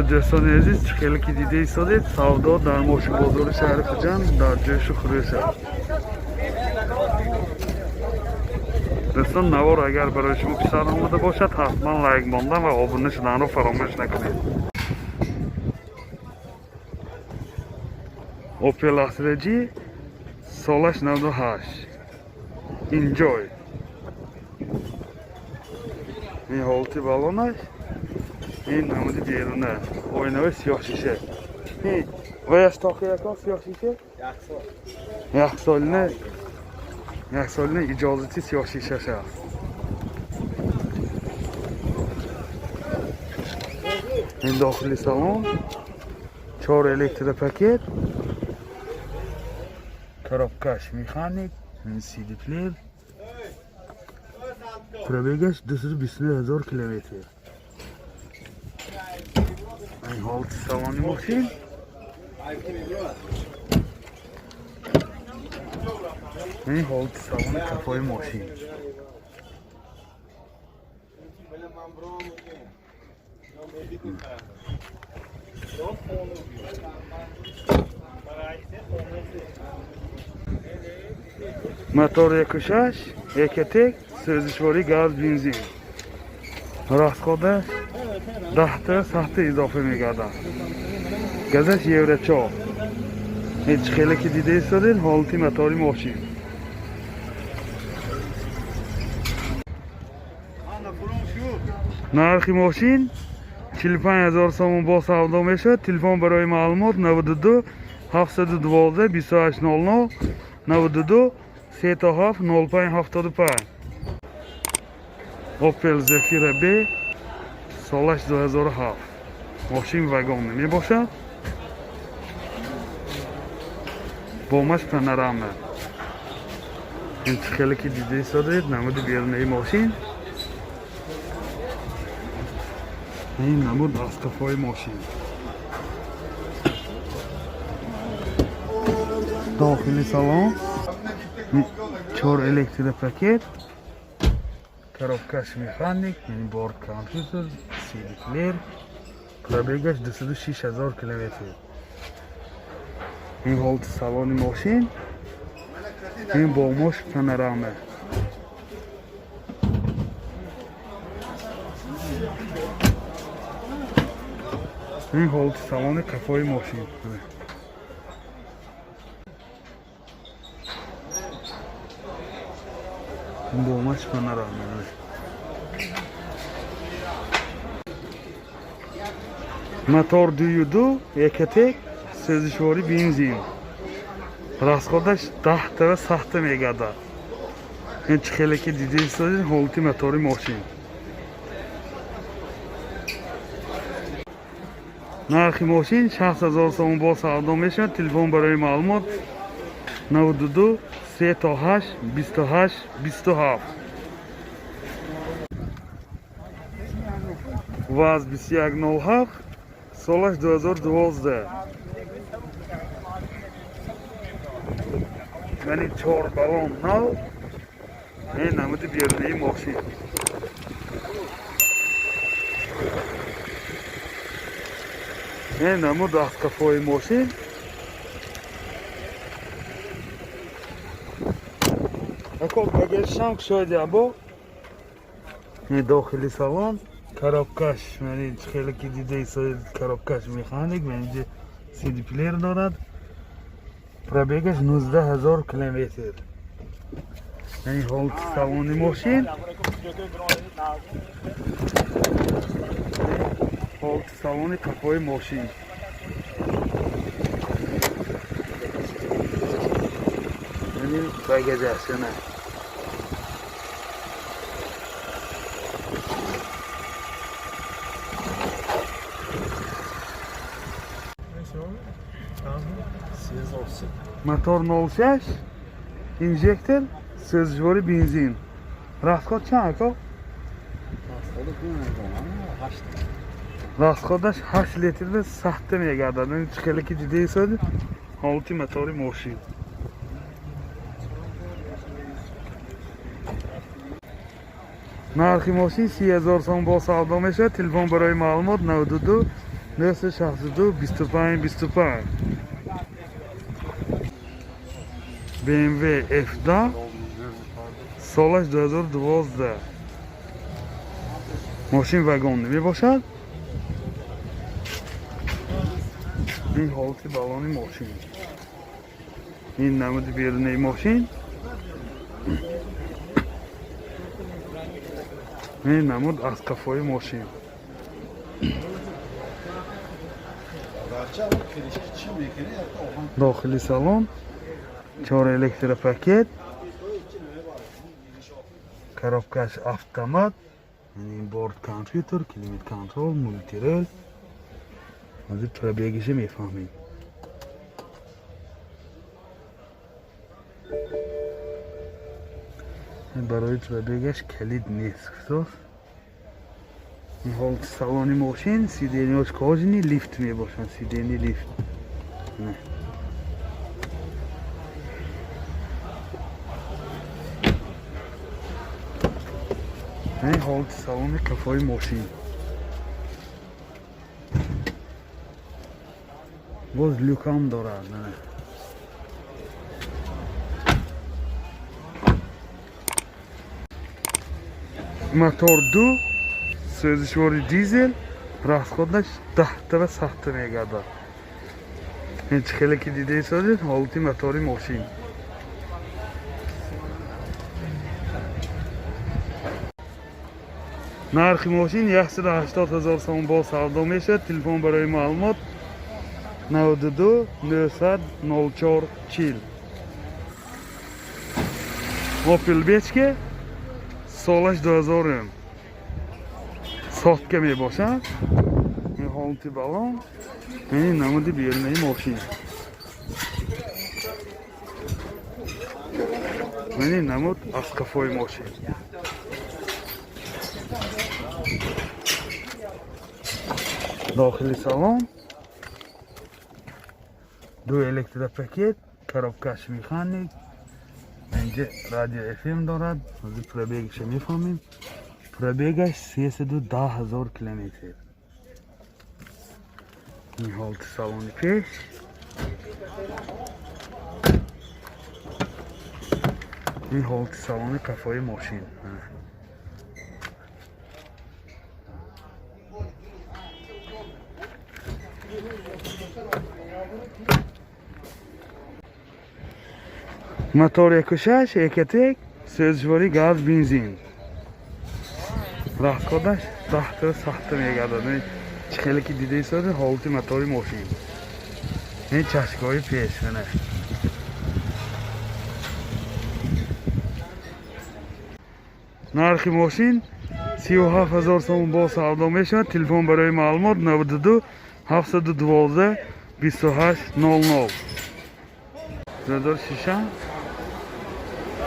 دوستان عزیز خیلی که دیده ایستادید سودا در ماشین بازار شهر خجان در جوش خروش دوستان نوار اگر برای شما پسر آمده باشد حتما لایک ماندن و آبونه شدن رو فراموش نکنید. اوپل استرجی سالش 98 انجوی این حالتی بالونش این نمودی بیرونه اوینوی سیاه شیشه و یستاقی یکا سیاه شیشه یک سالینه اجازتی سیاه شیشه هست. این داخلی سالن 4 الکتر پاکت коробкаш механик این سی دی پلیر пробегаш 220,000 километр. این حالت سوانی ماشین این حالت سوانی کفای ماشین мотор 1.6 1.тек سوزشواری گاز بنزین расходаш 10 تا سخت اضافه میگردد. گازش یورو 4 هیچ خیلی که دیده ایستادید حالتی موتوری ماشین نرخی ماشین 45,000 سوم با سودا میشد. تلفن برای معلومات 92 712 2800 92 37 05 75. اوپل زفیر بی سالش 2007 ماشین وگان می باشد. بامش پنرامه این خیلی که دیده ایستادید نمود بیرونه ماشین این نمود از کفای ماشین داخلی سالن 4 الکتر پاکت коробкаш механик یعنی بورد کامپیوتر سی دی پلیر پробегаш 206,000 کیلومتر. این حالت سالن ماشین این بامش پانورامه این حالت سالن کفای ماشین این بامش پانورامه мотор 2.2 1.тек سوزشواری بنزین расходаш 10 تا سخت میگردد. این خیلی که دیده ایستادید حالتی موتوری ماشین نرخی ماشین 60,000 سوم با سودا میشد. تلفن برای معلومات 92 38 28 27 واز 2107 سالش 2012 یعنی 4 بالون نو این نمود بیرونی ماشین این نمود از کفای ماشین اگر شام شاید ابو این داخلی سالن коробкаш یعنی خیلی که دیده ایستادید коробкаш مکانیک یعنی سی دی پلیر دارد. پробегаш 19,000 کیلومتر. یعنی حالت سالن ماشین حالت سالن کفای ماشین یعنی بگذشتنه мотор 06 инжектор сӯзишвори бензин расход чанд ака? расходаш 8 литр сахта мегардад. ин хеле ки дида истодид ҳолати мотори мошин нархи мошин 30,000 сом бо савдо мешавад. телефон барои маълумот 92 262 25 25 BMW F10 سالش 2012 ماشین وگان می باشد. این حالت بالانی ماشین، این نمود بیرونی ماشین، این نمود از کفای ماشین. داخلی سالن 4 الکتروپاکت، коробкаш автомат, این بورد کامپیوتر، کلید کنترل، مولتی رول. از این پرابیگیش میفهمیم. برای پرابیگش کلید نیست. این حالت سالانی ماشین سیدینیاش کاجنی لیفت می باشن. سیدینی لیفت نه. این حالت سالانی کفای ماشین. باز لوک هم دارد. نه موتور دو سوزشواری دیزل، расходش 10 تا سخت میگرده. این خیلی که دیده ایستادید حالتی موتوری ماشین. نرخ ماشین 180,000 سوم با سودا میشه. تلفن برای معلومات 92 900 04 40. Opel Bechke سالش 2000 ساخت که می باشد. این حالتی بالان، این نمودی بیرونی ماشین، این نمود از کفای ماشین. داخلی سالن 2 الکتروپاکت، коробкаш مکانیک، اینجا رادیو FM دارد. از پرابیگش میفهمیم. پرابیگش 310,000 کیلومتر. این حالت سالن پیش، این حالت سالن کفای ماشین. موتور 1.6 1.1 سوزشواری گاز بنزین. расходаш 10 تا سخت میگردد. خیلی که دیده ایستاده حالت موتوری ماشین. این چشمای پیش نه. نرخ ماشین 37,000 سوم با سودا میشه. تلفن برای معلومات 92 712 28 00. 2006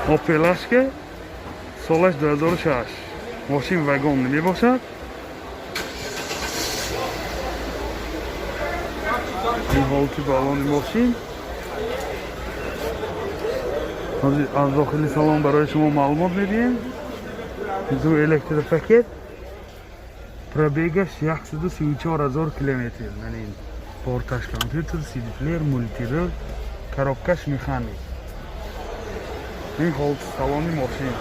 Opel Ashke سالش 2006 ماشین وگان نمی باشد. این حالتی بالان ماشین. از داخلی سالن برای شما معلومات میدیم. 2 الکتروپاکت، پرابیگش 134,000 کیلومتر. یعنی پورتاش کامپیوتر، سی دی پلیر، مولتی رول، коробкаш مکانیک. این حالت سالانی ماشین،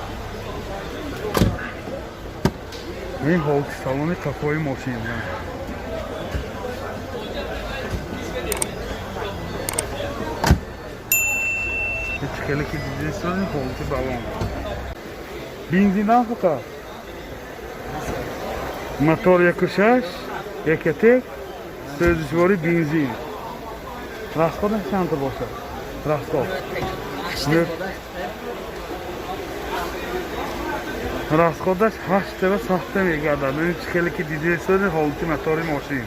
این حالت سالانی کفای ماشین. خیلی که دیده ایستادید حالتی بالان. بنزین هم فقط موتور 1.6 1.1 سوزشواری بنزین. расходش چند تا باشد؟ расход расходش 8 تا ساخته میگردد. این خیلی که دیده ایستادید حالتی موتوری ماشین.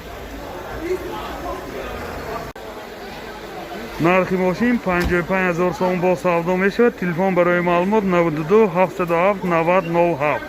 نرخ ماشین 55,000 سوم با سودا میشه. تلفن برای معلومات 92 707 90 07.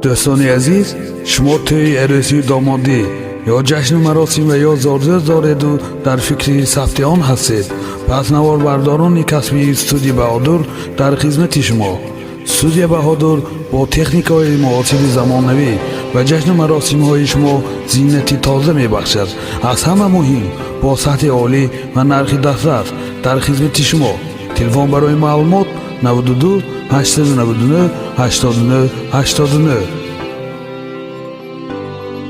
دوستان عزیز، شما توی عروسی دامادی یا جشن مراسم و یا زارزه دارید و در فکر ثبت آن هستید، پس نوار برداران کسبی استودیو بهادر در خدمت شما. студия баҳодур бо техникаҳои муосири замонавӣ ва ҷашну маросимҳои шумо зиннати тоза мебахшад. аз ҳама муҳим бо сатҳи олӣ ва нархи дастрас дар хизмати шумо. телефон барои маълумот 92 899 89 89.